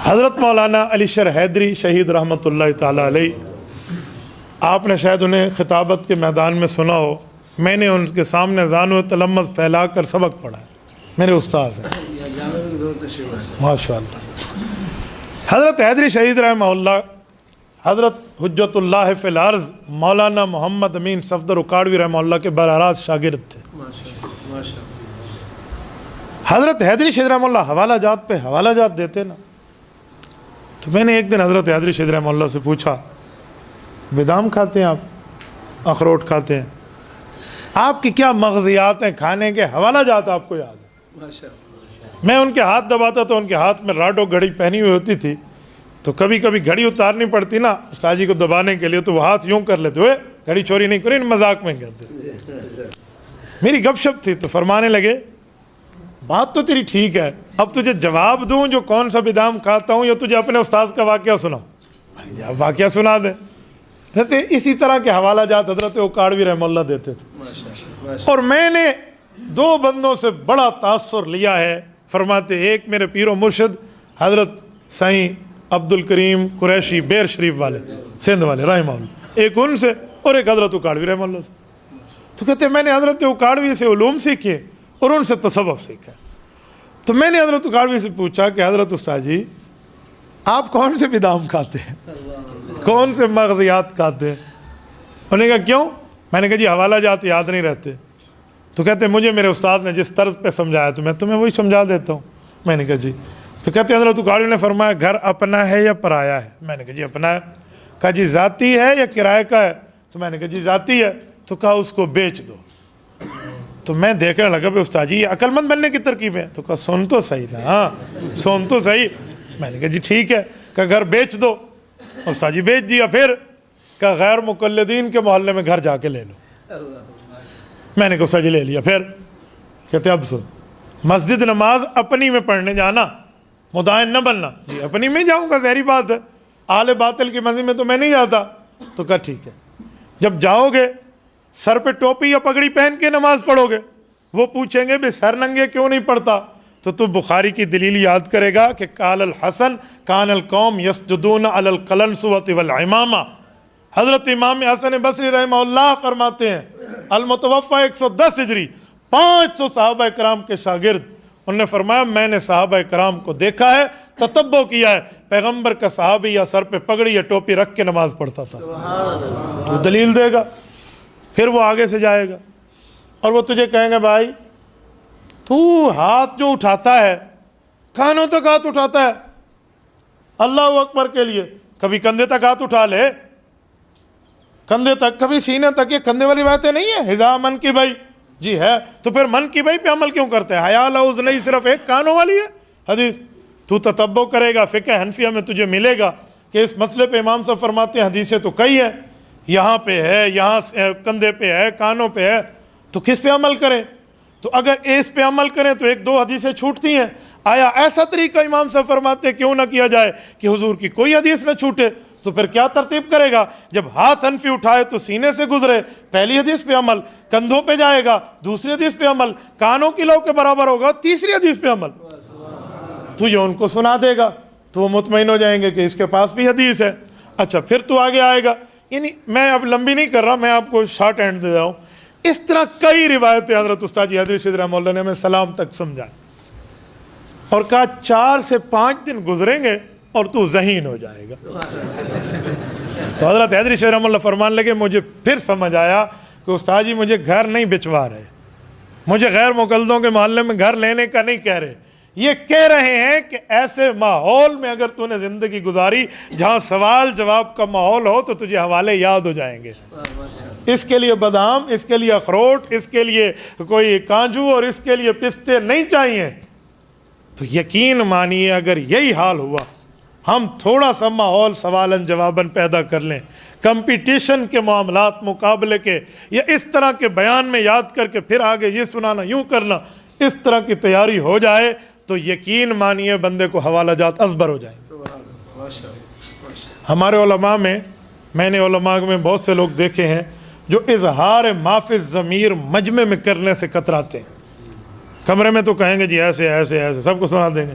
حضرت مولانا علی شر حیدری شہید رحمۃ اللہ تعالیٰ علیہ، آپ نے شاید انہیں خطابت کے میدان میں سنا ہو، میں نے ان کے سامنے زانو تلمذ پھیلا کر سبق پڑھا ہے، میرے استاذ ہیں ماشاء اللہ۔ حضرت حیدری شہید رحمہ اللہ حضرت حجت اللہ فی الارض مولانا محمد امین صفدر اکاڑوی رحمہ اللہ کے براہ راست شاگرد تھے۔ حضرت حیدری شہید رحمہ اللہ حوالہ جات پہ حوالہ جات دیتے نا، تو میں نے ایک دن حضرت حیدری شہید رحمہ اللہ سے پوچھا، بادام کھاتے ہیں آپ، اخروٹ کھاتے ہیں، آپ کی کیا مغزیات ہیں کھانے کے، حوالہ جات آپ کو یاد ہے؟ میں ان کے ہاتھ دباتا تو ان کے ہاتھ میں راڈو گھڑی پہنی ہوئی ہوتی تھی، تو کبھی کبھی گھڑی اتارنی پڑتی نا استاد جی کو دبانے کے لیے، تو وہ ہاتھ یوں کر لیتے ہوئے گھڑی چوری نہیں کری، مذاق میں کہتے۔ میری گپ شپ تھی تو فرمانے لگے، بات تو تیری ٹھیک ہے، اب تجھے جواب دوں جو کون سا بادام کھاتا ہوں، یا تجھے اپنے استاذ کا واقعہ سناؤں؟ واقعہ سنا دیں۔ کہتے اسی طرح کے حوالہ جات حضرت اکاڑوی رحمہ اللہ دیتے تھے، اور میں نے دو بندوں سے بڑا تاثر لیا ہے۔ فرماتے ایک میرے پیر و مرشد حضرت سائیں عبد الکریم قریشی بیر شریف والے سندھ والے رحمہ اللہ، ایک ان سے اور ایک حضرت اکاڑوی رحمہ اللہ سے۔ تو کہتے میں نے حضرت اکاڑوی سے علوم سیکھے اور ان سے تصوف سیکھا۔ تو میں نے حضرت اکاڑوی سے پوچھا کہ حضرت استاد جی آپ کون سے بادام کھاتے ہیں، کون سے مغزیات کھاتے ہیں؟ انہوں نے کہا کیوں؟ میں نے کہا جی حوالہ جات یاد نہیں رہتے۔ تو کہتے مجھے میرے استاد نے جس طرز پہ سمجھایا تو میں تمہیں وہی سمجھا دیتا ہوں۔ میں نے کہا جی۔ تو کہتے حضرت اکاڑوی نے فرمایا گھر اپنا ہے یا پرایا ہے؟ میں نے کہا جی اپنا ہے۔ کہا جی ذاتی ہے یا کرائے کا ہے؟ تو میں نے کہا جی ذاتی ہے۔ تو کہا اس کو بیچ دو۔ تو میں دیکھنے لگا کہ استاد جی یہ عقل مند بننے کی ترکیب ہے۔ تو کہا سن تو صحیح نا، ہاں سن تو صحیح۔ میں نے کہا جی ٹھیک ہے، کہ گھر بیچ دو۔ استاد جی بیچ دیا۔ پھر کہ غیر مقلدین کے محلے میں گھر جا کے لے لو۔ میں نے کہا استاد جی لے لیا۔ پھر کہتے اب سن، مسجد نماز اپنی میں پڑھنے جانا، مدائن نہ بننا۔ جی اپنی میں جاؤں گا، ظاہری بات ہے، اہل باطل کی مسجد میں تو میں نہیں جاتا۔ تو کہا ٹھیک ہے، جب جاؤ گے سر پہ ٹوپی یا پگڑی پہن کے نماز پڑھو گے، وہ پوچھیں گے بے سر ننگے کیوں نہیں پڑھتا؟ تو بخاری کی دلیل یاد کرے گا کہ قال الحسن کان القوم یسجدون علی القلنسوۃ والعمامہ۔ حضرت امام حسن بصری رحمہ اللہ فرماتے ہیں، المتوفی 110 ہجری، 500 صحابہ کرام کے شاگرد، انہوں نے فرمایا میں نے صحابہ کرام کو دیکھا ہے، تتبع کیا ہے، پیغمبر کا صحابی یا سر پہ پگڑی یا ٹوپی رکھ کے نماز پڑھتا تھا۔ تو دلیل دے گا، پھر وہ آگے سے جائے گا اور وہ تجھے کہیں گے بھائی تو ہاتھ جو اٹھاتا ہے، کانوں تک ہاتھ اٹھاتا ہے اللہ اکبر کے لیے، کبھی کندھے تک ہاتھ اٹھا لے، کندھے تک، کبھی سینے تک، یہ کندھے والی باتیں نہیں ہے، ہزا من کی بھائی جی ہے، تو پھر من کی بھائی پہ عمل کیوں کرتے ہیں؟ حیا لوز نہیں، صرف ایک کانوں والی ہے حدیث۔ تو تتبع کرے گا، فقہ حنفیہ میں تجھے ملے گا کہ اس مسئلے پہ امام صاحب فرماتے ہیں حدیثیں تو کئی ہیں، یہاں پہ ہے، یہاں کندھے پہ ہے، کانوں پہ ہے، تو کس پہ عمل کریں؟ تو اگر اس پہ عمل کریں تو ایک دو حدیثیں چھوٹتی ہیں۔ آیا ایسا طریقہ امام صاحب فرماتے ہیں کیوں نہ کیا جائے کہ حضور کی کوئی حدیث نہ چھوٹے؟ تو پھر کیا ترتیب کرے گا؟ جب ہاتھ حنفی اٹھائے تو سینے سے گزرے، پہلی حدیث پہ عمل، کندھوں پہ جائے گا دوسری حدیث پہ عمل، کانوں کی لو کے برابر ہوگا تیسری حدیث پہ عمل۔ تو یہ ان کو سنا دے گا تو وہ مطمئن ہو جائیں گے کہ اس کے پاس بھی حدیث ہے۔ اچھا پھر تو آگے آئے گا، یعنی میں اب لمبی نہیں کر رہا، میں آپ کو شارٹ ہینڈ دے رہا ہوں۔ اس طرح کئی روایتیں حضرت استاد جی حیدری شہید رحمہ اللہ نے ہمیں سلام تک سمجھائیں اور کہا 4 سے 5 دن گزریں گے اور تو ذہین ہو جائے گا۔ تو حضرت حیدری شہید رحمہ اللہ فرمان لگے، مجھے پھر سمجھ آیا کہ استاد جی مجھے گھر نہیں بچوا رہے، مجھے غیر مقلدوں کے محلے میں گھر لینے کا نہیں کہہ رہے، یہ کہہ رہے ہیں کہ ایسے ماحول میں اگر تو نے زندگی گزاری جہاں سوال جواب کا ماحول ہو تو تجھے حوالے یاد ہو جائیں گے۔ اس کے لیے بادام، اس کے لیے اخروٹ، اس کے لیے کوئی کانجو اور اس کے لیے پستے نہیں چاہیے۔ تو یقین مانیے اگر یہی حال ہوا، ہم تھوڑا سا ماحول سوالن جوابن پیدا کر لیں، کمپٹیشن کے معاملات، مقابلے کے، یا اس طرح کے بیان میں یاد کر کے پھر آگے یہ سنانا، یوں کرنا، اس طرح کی تیاری ہو جائے تو یقین مانیے بندے کو حوالہ جات ازبر ہو جائیں۔ ہمارے علماء میں نے علماء میں بہت سے لوگ دیکھے ہیں جو اظہار معافی ضمیر مجمع میں کرنے سے کتراتے ہیں۔ کمرے میں تو کہیں گے جی ایسے ایسے ایسے، سب کو سنا دیں گے،